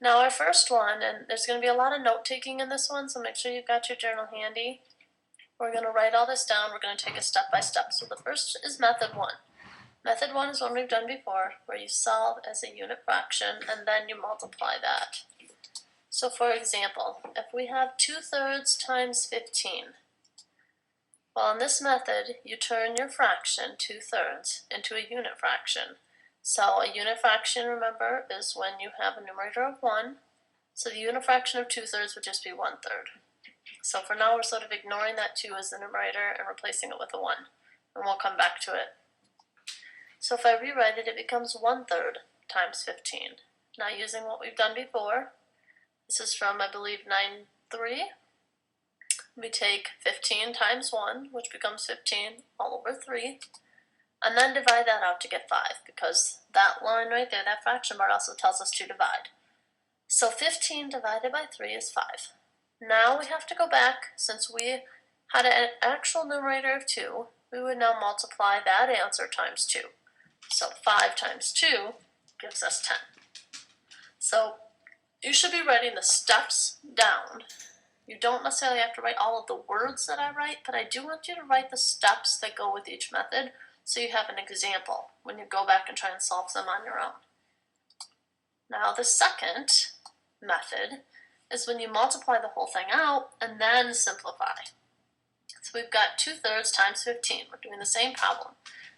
Now our first one, and there's going to be a lot of note-taking in this one, so make sure you've got your journal handy. We're going to write all this down. We're going to take it step by step. So the first is method 1. Method 1 is one we've done before, where you solve as a unit fraction, and then you multiply that. So for example, if we have 2/3 times 15, well, in this method, you turn your fraction, 2/3, into a unit fraction. So a unit fraction, remember, is when you have a numerator of 1. So the unit fraction of 2/3 would just be 1/3. So for now, we're sort of ignoring that 2 as the numerator and replacing it with a 1. And we'll come back to it. So if I rewrite it, it becomes 1/3 times 15. Now using what we've done before, this is from, I believe, 9-3. We take 15 times 1, which becomes 15 all over 3, and then divide that out to get 5, because that line right there, that fraction bar, also tells us to divide. So 15 divided by 3 is 5. Now we have to go back, since we had an actual numerator of 2, we would now multiply that answer times 2. So 5 times 2 gives us 10. So you should be writing the steps down. You don't necessarily have to write all of the words that I write, but I do want you to write the steps that go with each method so you have an example when you go back and try and solve them on your own. Now the second method is when you multiply the whole thing out and then simplify. So we've got 2/3 times 15. We're doing the same problem.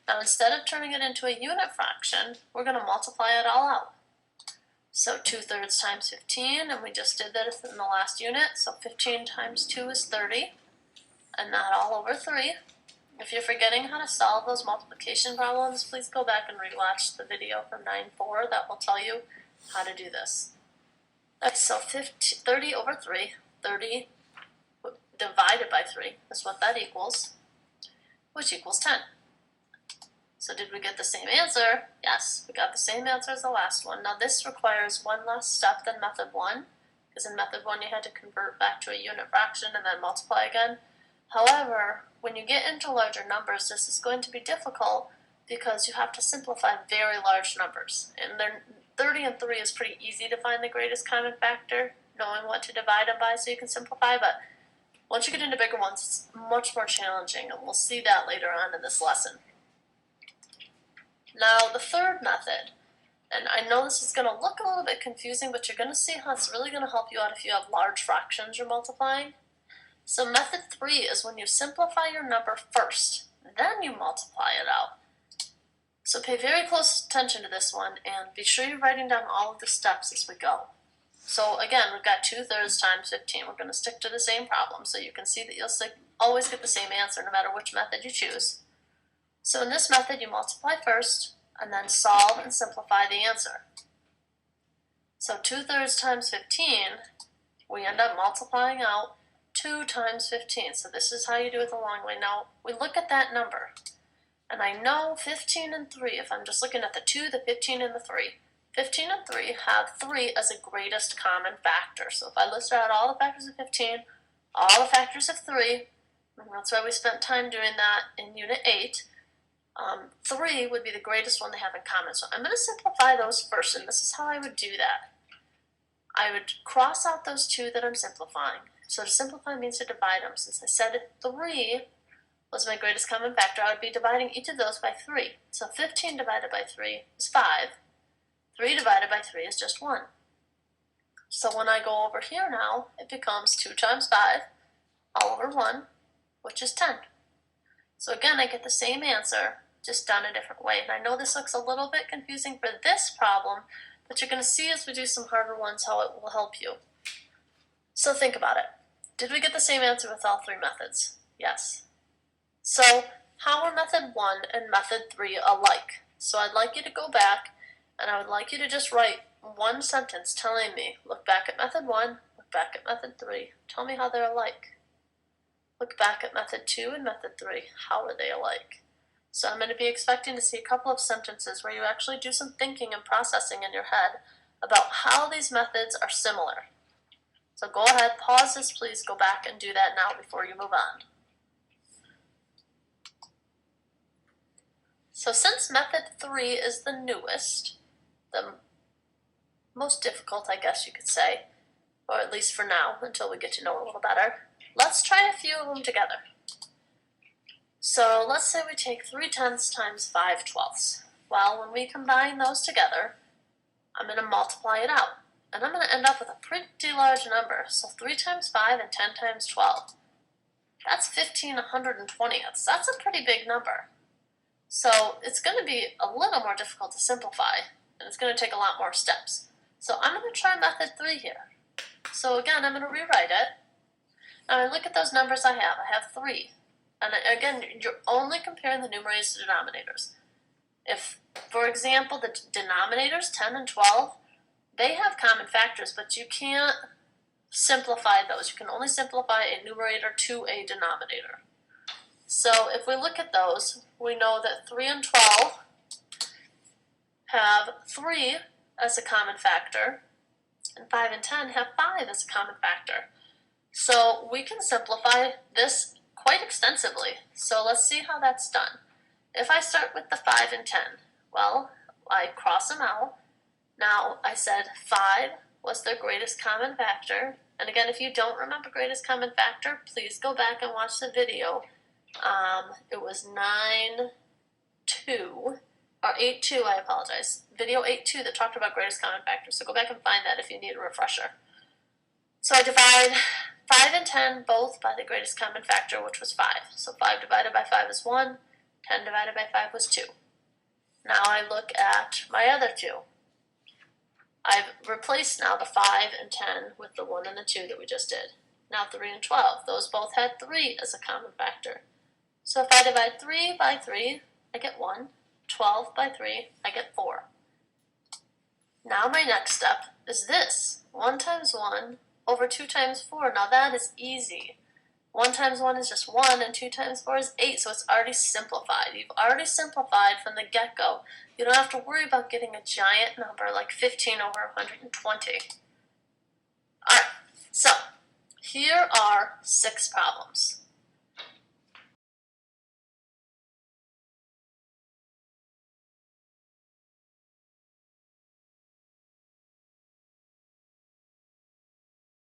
Now instead of turning it into a unit fraction, we're going to multiply it all out. So 2/3 times 15, and we just did that in the last unit, so 15 times 2 is 30, and that all over 3. If you're forgetting how to solve those multiplication problems, please go back and rewatch the video from 9-4 that will tell you how to do this. Okay, so 30 over 3, 30 divided by 3 is what that equals, which equals 10. So did we get the same answer? Yes, we got the same answer as the last one. Now this requires one less step than method 1, because in method 1 you had to convert back to a unit fraction and then multiply again. However, when you get into larger numbers, this is going to be difficult because you have to simplify very large numbers. And 30 and 3 is pretty easy to find the greatest common factor, knowing what to divide them by so you can simplify, but once you get into bigger ones, it's much more challenging, and we'll see that later on in this lesson. Now the third method, and I know this is going to look a little bit confusing, but you're going to see how it's really going to help you out if you have large fractions you're multiplying. So method 3 is when you simplify your number first, then you multiply it out. So pay very close attention to this one, and be sure you're writing down all of the steps as we go. So again, we've got 2/3 times 15. We're going to stick to the same problem, so you can see that you'll always get the same answer no matter which method you choose. So in this method, you multiply first, and then solve and simplify the answer. So 2/3 times 15, we end up multiplying out 2 times 15. So this is how you do it the long way. Now, we look at that number, and I know 15 and 3, if I'm just looking at the 2, the 15, and the 3, 15 and 3 have 3 as a greatest common factor. So if I list out all the factors of 15, all the factors of 3, and that's why we spent time doing that in Unit 8, 3 would be the greatest one they have in common. So I'm going to simplify those first, and this is how I would do that. I would cross out those 2 that I'm simplifying. So to simplify means to divide them. Since I said 3 was my greatest common factor, I would be dividing each of those by 3. So 15 divided by 3 is 5. 3 divided by 3 is just 1. So when I go over here now, it becomes 2 times 5 all over 1, which is 10. So again, I get the same answer, just done a different way. And I know this looks a little bit confusing for this problem, but you're going to see as we do some harder ones how it will help you. So think about it. Did we get the same answer with all 3 methods? Yes. So how are method 1 and method 3 alike? So I'd like you to go back, and I would like you to just write one sentence telling me, look back at method 1, look back at method 3, tell me how they're alike. Look back at method 2 and method 3, how are they alike? So I'm going to be expecting to see a couple of sentences where you actually do some thinking and processing in your head about how these methods are similar. So go ahead, pause this please, go back and do that now before you move on. So since method 3 is the newest, the most difficult, I guess you could say, or at least for now, until we get to know it a little better. Let's try a few of them together. So let's say we take 3/10 times 5/12. Well, when we combine those together, I'm going to multiply it out. And I'm going to end up with a pretty large number. So 3 times 5 and 10 times 12. That's 1,520ths. That's a pretty big number. So it's going to be a little more difficult to simplify, and it's going to take a lot more steps. So I'm going to try method 3 here. So again, I'm going to rewrite it. Now I look at those numbers I have. I have 3. And again, you're only comparing the numerators to denominators. If, for example, the denominators, 10 and 12, they have common factors, but you can't simplify those. You can only simplify a numerator to a denominator. So if we look at those, we know that 3 and 12 have 3 as a common factor, and 5 and 10 have 5 as a common factor. So we can simplify this quite extensively. So let's see how that's done. If I start with the 5 and 10, well, I cross them out. Now, I said 5 was their greatest common factor. And again, if you don't remember greatest common factor, please go back and watch the video. It was 9-2, or 8-2, I apologize. Video 8-2 that talked about greatest common factor. So go back and find that if you need a refresher. So I divide 5 and 10 both by the greatest common factor, which was 5. So 5 divided by 5 is 1. 10 divided by 5 was 2. Now I look at my other two. I've replaced now the 5 and 10 with the 1 and the 2 that we just did. Now 3 and 12, those both had 3 as a common factor. So if I divide 3 by 3, I get 1. 12 by 3, I get 4. Now my next step is this. 1 times 1 over 2 times 4. Now that is easy. 1 times 1 is just 1, and 2 times 4 is 8, so it's already simplified. You've already simplified from the get-go. You don't have to worry about getting a giant number like 15 over 120. Alright, so here are 6 problems.